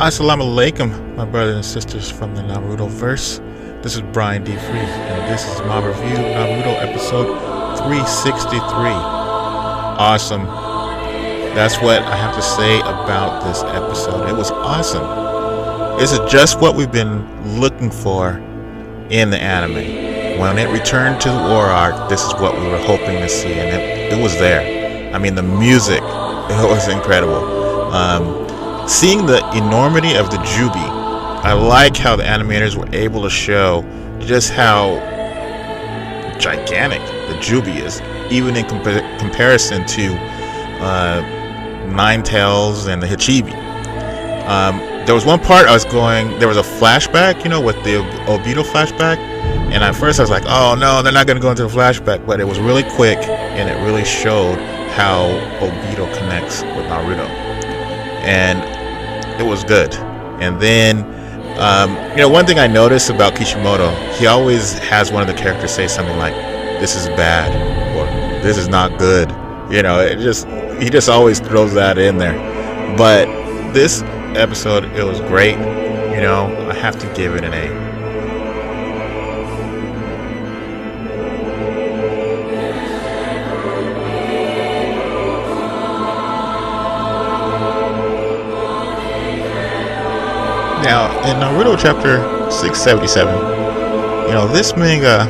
Assalamu alaikum, my brothers and sisters from the Naruto verse. This is Brian D. Free, and this is my review of Naruto episode 363. Awesome. That's what I have to say about this episode. It was awesome. This is just what we've been looking for in the anime. When it returned to the war arc, this is what we were hoping to see, and it was there. I mean, the music, it was incredible. Seeing the enormity of the Jubi, I like how the animators were able to show just how gigantic the Jubi is, even in comparison to Nine Tails and the Hichibi. There was one part there was a flashback, with the Obito flashback, and at first I was like, oh no, they're not going to go into the flashback, but it was really quick, and it really showed how Obito connects with Naruto. And it was good. And then, one thing I noticed about Kishimoto, he always has one of the characters say something like, "This is bad," or "This is not good." He just always throws that in there. But this episode, it was great. I have to give it an A. Now, in Naruto chapter 677, this manga,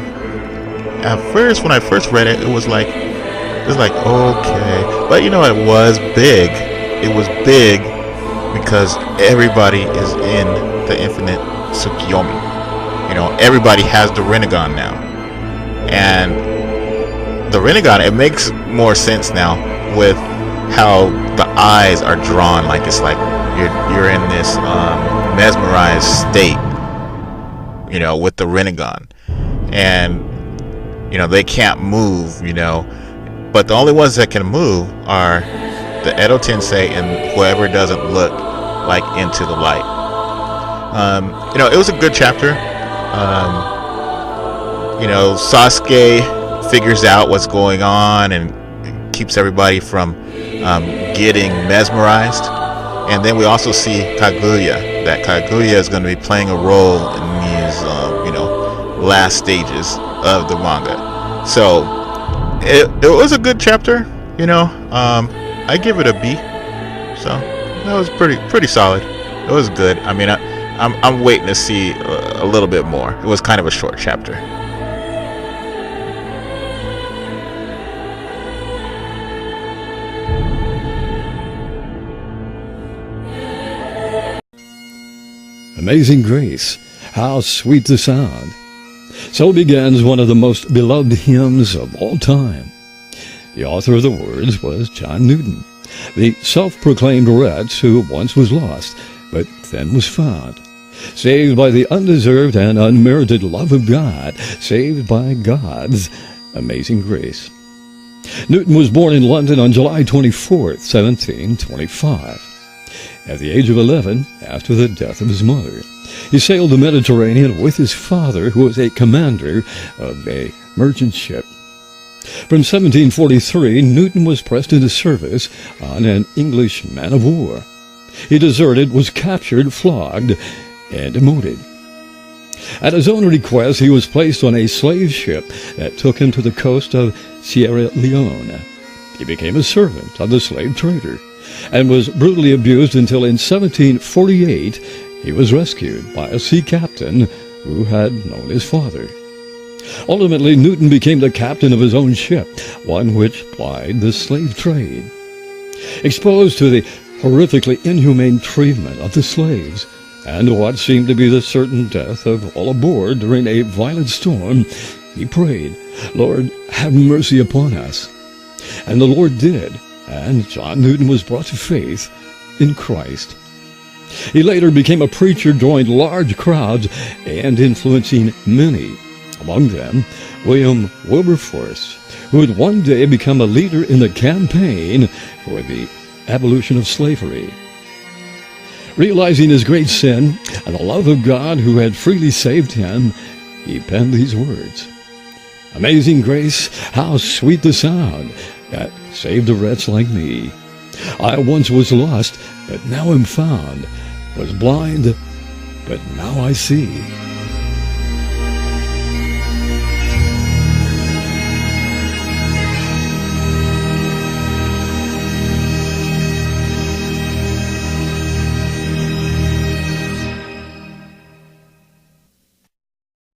at first, when I first read it, it was like, okay. But it was big. It was big because everybody is in the infinite Tsukiyomi. Everybody has the Rinnegan now. And the Rinnegan, it makes more sense now with how the eyes are drawn. Like, it's like you're in this mesmerized state, with the Rinnegan, and they can't move, but the only ones that can move are the Edo Tensei and whoever doesn't look like into the light. It was a good chapter. Sasuke figures out what's going on and keeps everybody from getting mesmerized. And then we also see Kaguya. That Kaguya is going to be playing a role in these, last stages of the manga. So it was a good chapter. I give it a B. So that was pretty solid. It was good. I mean, I'm waiting to see a little bit more. It was kind of a short chapter. Amazing Grace, how sweet the sound. So begins one of the most beloved hymns of all time. The author of the words was John Newton, the self-proclaimed wretch who once was lost, but then was found. Saved by the undeserved and unmerited love of God, saved by God's amazing grace. Newton was born in London on July 24th, 1725. At the age of 11, after the death of his mother, he sailed the Mediterranean with his father, who was a commander of a merchant ship. From 1743, Newton was pressed into service on an English man-of-war. He deserted, was captured, flogged, and demoted. At his own request, he was placed on a slave ship that took him to the coast of Sierra Leone. He became a servant of the slave trader, and was brutally abused until in 1748 he was rescued by a sea captain who had known his father. Ultimately, Newton became the captain of his own ship, one which plied the slave trade. Exposed to the horrifically inhumane treatment of the slaves, and what seemed to be the certain death of all aboard during a violent storm, he prayed, "Lord, have mercy upon us." And the Lord did, and John Newton was brought to faith in Christ. He later became a preacher, drawing large crowds and influencing many, among them William Wilberforce, who would one day become a leader in the campaign for the abolition of slavery. Realizing his great sin and the love of God who had freely saved him, he penned these words, "Amazing grace, how sweet the sound that saved a wretch like me. I once was lost, but now am found. was blind, but now I see.